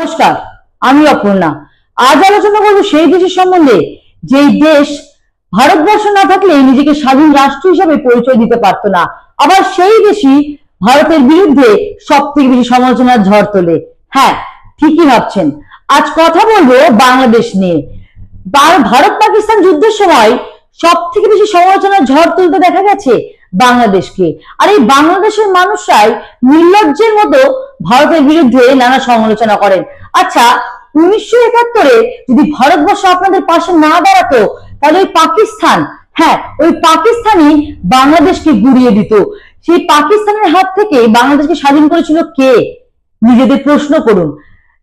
নমস্কার, আমি অপর্ণা। আজ আলোচনা করব সেই দেশের সম্বন্ধে যেই দেশ ভারতবর্ষ না থাকলে নিজেকে স্বাধীন রাষ্ট্র হিসেবে পরিচয় দিতে পারতো না, আবার সেই দেশই ভারতের বিরুদ্ধে সব থেকে বেশি সমালোচনার ঝড় তোলে। হ্যাঁ, ঠিকই ভাবছেন, আজ কথা বলবো বাংলাদেশ নিয়ে। ভারত পাকিস্তান যুদ্ধের সময় সব থেকে বেশি সমালোচনার ঝড় তুলতে দেখা গেছে বাংলাদেশকে। আর এই বাংলাদেশের মানুষরাই নির্লজ্জের মতো ভারতের বিরুদ্ধে নানা সমালোচনা করেন। আচ্ছা, 1971-এ যদি ভারতবর্ষ আপনাদের পাশে না দাঁড়াতো তাহলে ওই পাকিস্তান, হ্যাঁ ওই পাকিস্তানই বাংলাদেশকে গুড়িয়ে দিত। সেই পাকিস্তানের হাত থেকে বাংলাদেশকে স্বাধীন করেছিল কে? নিজেদের প্রশ্ন করুন,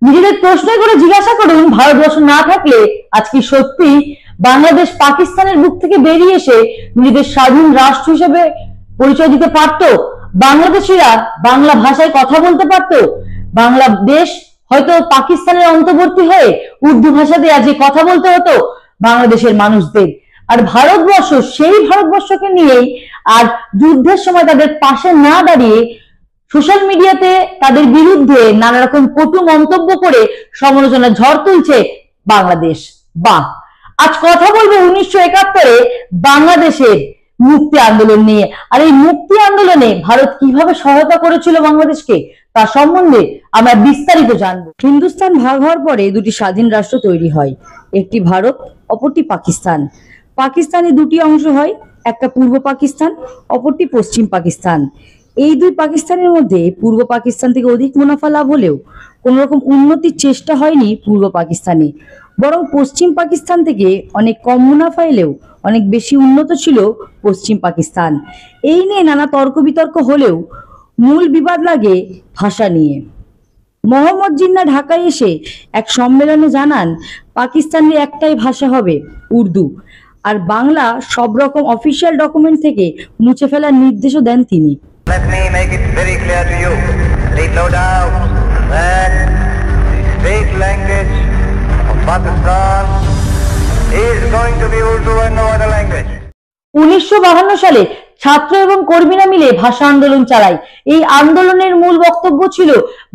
নিজেদের প্রশ্ন করে জিজ্ঞাসা করুন, ভারতবর্ষ না থাকলে আজকে সত্যি বাংলাদেশ পাকিস্তানের বুক থেকে বেরিয়ে এসে নিজেদের স্বাধীন রাষ্ট্র হিসেবে পরিচয় দিতে পারত? বাংলাদেশিরা বাংলা ভাষায় কথা বলতে পারত? বাংলাদেশ হয়তো পাকিস্তানের অন্তর্বর্তী হয়ে উর্দু ভাষাতে আজকে কথা বলতে হতো বাংলাদেশের মানুষদের। আর ভারতবর্ষ সেই ভারতবর্ষকে নিয়েই আর যুদ্ধের সময় তাদের পাশে না দাঁড়িয়ে সোশ্যাল মিডিয়াতে তাদের বিরুদ্ধে নানা রকম কটু মন্তব্য করে সমালোচনার ঝড় তুলছে বাংলাদেশ। বাহ! আজ কথা বলবো 1971-এ বাংলাদেশের মুক্তি আন্দোলন নিয়ে। আর এই মুক্তি আন্দোলনে ভারত কিভাবে সহায়তা করেছিল বাংলাদেশকে তা সম্বন্ধে আমরা বিস্তারিত জানবো। হিন্দুস্তান ভাগ হওয়ার পরে দুটি স্বাধীন রাষ্ট্র তৈরি হয়, একটি ভারত, অপরটি পাকিস্তান। পাকিস্তানে দুটি অংশ হয়, একটা পূর্ব পাকিস্তান, অপরটি পশ্চিম পাকিস্তান। এই দুই পাকিস্তানের মধ্যে পূর্ব পাকিস্তান থেকে অধিক মুনাফা লাভ হলেও কোন রকম উন্নতির চেষ্টা হয়নি পূর্ব পাকিস্তানে, বরং পশ্চিম পাকিস্তান থেকে অনেক কম মুনাফা এলেও অনেক বেশি উন্নত ছিল পশ্চিম পাকিস্তান। এই নিয়ে নানা তর্ক বিতর্ক হলেও মূল বিবাদ লাগে ভাষা নিয়ে। মোহাম্মদ জিন্নাহ ঢাকায় এসে এক সম্মেলনে জানান পাকিস্তানের একটাই ভাষা হবে উর্দু, আর বাংলা সব রকম অফিসিয়াল ডকুমেন্ট থেকে মুছে ফেলার নির্দেশও দেন তিনি। Let me make it very clear to you, leave no doubt that the state language of Pakistan is going to be Urdu and no other language. 1952 সালে ছাত্র এবং কর্মীরা মিলে ভাষা আন্দোলন চালায়। এই আন্দোলনের মূল বক্তব্য ছিল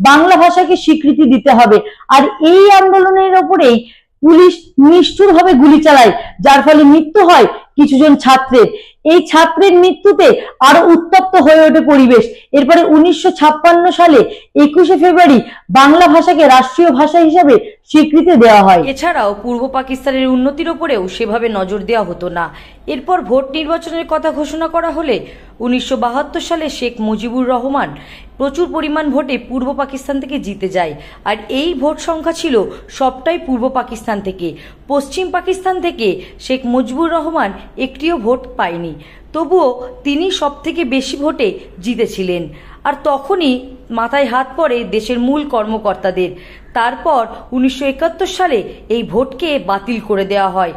বাংলা ভাষাকে স্বীকৃতি দিতে হবে। আর এই আন্দোলনের ওপরেই পুলিশ নিষ্ঠুরভাবে গুলি চালায়, যার ফলে মৃত্যু হয় কিছুজন ছাত্রের। এই ছাত্রের মৃত্যুতে আরো উত্তপ্ত হয়ে ওঠে পরিবেশ। এরপরে 1956 সালে 21শে ফেব্রুয়ারি বাংলা ভাষাকে রাষ্ট্রীয় ভাষা হিসেবে স্বীকৃতি দেওয়া হয়। এছাড়াও পূর্ব পাকিস্তানের উন্নতির উপরেও সেভাবে নজর দেওয়া হতো না। এরপর ভোট নির্বাচনের কথা ঘোষণা করা হলে 1972 সালে শেখ মুজিবুর রহমান প্রচুর পরিমাণ ভোটে পূর্ব পাকিস্তান থেকে জিতে যায়। আর এই ভোট সংখ্যা ছিল সবটাই পূর্ব পাকিস্তান থেকে। পশ্চিম পাকিস্তান থেকে শেখ মুজিবুর রহমান একটিও ভোট পায়নি, তবুও তিনি সব থেকে বেশি ভোটে জিতেছিলেন। আর তখনই মাথায় হাত পড়ে দেশের মূল কর্মকর্তাদের। তারপর 1971 সালে এই ভোটকে বাতিল করে দেওয়া হয়।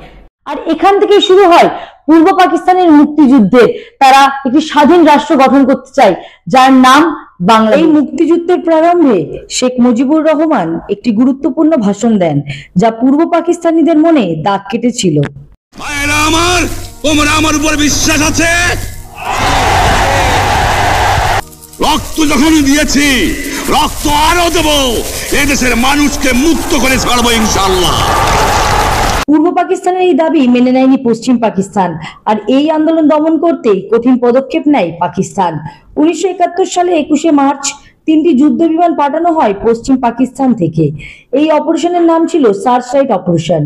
আর এখান থেকেই শুরু হয় পূর্ব পাকিস্তানের মুক্তিযুদ্ধের। তারা একটি স্বাধীন রাষ্ট্র গঠন করতে চায় যার নাম বাংলা। এই মুক্তিযুদ্ধের প্রারম্ভে শেখ মুজিবুর রহমান একটি গুরুত্বপূর্ণ ভাষণ দেন, যা পূর্ব পাকিস্তানিদের মনে দাগ কেটেছিল। আমার তোমরা আমার উপর বিশ্বাস আছে? রক্ত যখন দিয়েছি, রক্ত আরো দেব, এদেশের মানুষকে মুক্ত করে ছাড়বো ইনশাআল্লাহ। পূর্ব পাকিস্তানের এই দাবি মেনে নেয়নি পশ্চিম পাকিস্তান, আর এই আন্দোলন দমন করতে কঠিন পদক্ষেপ নেয় পাকিস্তান। 1971 সালে 21শে মার্চ 3টি যুদ্ধ বিমান পাঠানো হয় পশ্চিম পাকিস্তান থেকে। এই অপারেশনের নাম ছিল সার্চ লাইট অপারেশন।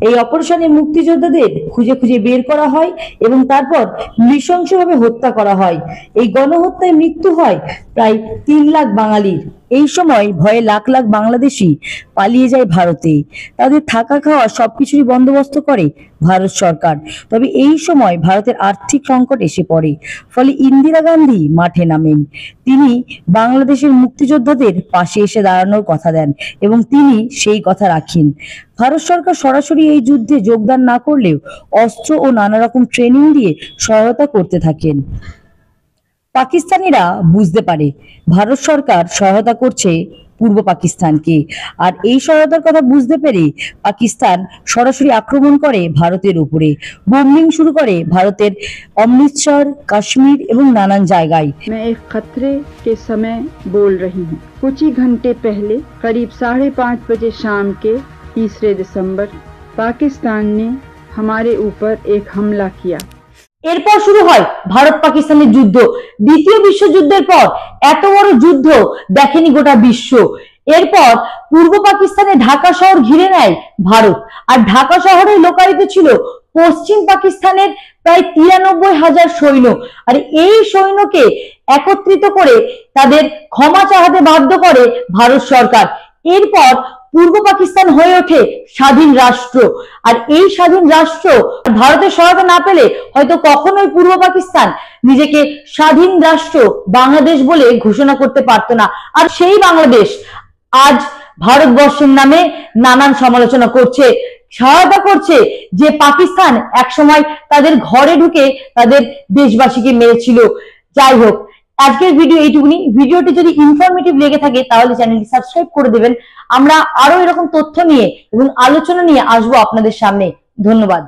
এই অপারেশনে মুক্তিযোদ্ধাদের খুঁজে খুঁজে বের করা হয় এবং তারপর নৃশংসভাবে হত্যা করা হয়। এই গণহত্যায় মৃত্যু হয় প্রায় 3 লাখ বাঙালির। এই সময় ভয়ে লাখ লাখ বাংলাদেশি পালিয়ে যায় ভারতে। তাদের থাকা খাওয়া সবকিছুরই বন্দোবস্ত করে ভারত সরকার। তবে এই সময় ভারতের আর্থিক সংকট এসে পড়ে, ফলে ইন্দিরা গান্ধী মাঠে নামেন। তিনি বাংলাদেশের মুক্তিযোদ্ধাদের পাশে এসে দাঁড়ানোর কথা দেন এবং তিনি সেই কথা রাখেন। ভারত সরকার সরাসরি এই যুদ্ধে যোগদান না করলেও অস্ত্র ও নানা রকম ট্রেনিং দিয়ে সহায়তা করতে থাকেন। পাকিস্তানিরা বুঝতে পারে ভারত সরকার সহায়তা করছে পূর্ব পাকিস্তানকে। আর এই সহায়তার কথা বুঝতে পেরে পাকিস্তান সরাসরি আক্রমণ করে ভারতের উপরে, বোম্বিং শুরু করে ভারতের অমৃতসর, কাশ্মীর এবং নানান জায়গায়। मैं एक खतरे के समय बोल रही हूँ। कुछ ही घंटे पहले करीब 5:30 बजे शाम के 3 दिसंबर पाकिस्तान ने हमारे ऊपर एक हमला किया। এরপর শুরু হয় ভারত পাকিস্তানের যুদ্ধ। দ্বিতীয় বিশ্বযুদ্ধের পর এত বড় যুদ্ধ দেখেনি গোটা বিশ্ব। এরপর পূর্ব পাকিস্তানে ঢাকা শহর ঘিরে নেয় ভারত, আর ঢাকা শহরে লোকায়িত ছিল পশ্চিম পাকিস্তানের প্রায় 93,000 সৈন্য। আর এই সৈন্যকে একত্রিত করে তাদের ক্ষমা চাহাতে বাধ্য করে ভারত সরকার। এরপর পূর্ব পাকিস্তান হয়ে ওঠে স্বাধীন রাষ্ট্র। আর এই স্বাধীন রাষ্ট্র ভারতের সহায়তা না পেলে হয়তো কখনোই পূর্ব পাকিস্তান নিজেকে স্বাধীন রাষ্ট্র বাংলাদেশ বলে ঘোষণা করতে পারতো না। আর সেই বাংলাদেশ আজ ভারতবর্ষের নামে নানান সমালোচনা করছে, সহায়তা করছে, যে পাকিস্তান একসময় তাদের ঘরে ঢুকে তাদের দেশবাসীকে মেরেছিল। যাই হোক, আজকের ভিডিও এইটুকুনি। ভিডিওটি যদি ইনফরমেটিভ লেগে থাকে তাহলে চ্যানেলটি সাবস্ক্রাইব করে দেবেন। আমরা আরো এরকম তথ্য নিয়ে এবং আলোচনা নিয়ে আসবো আপনাদের সামনে। ধন্যবাদ।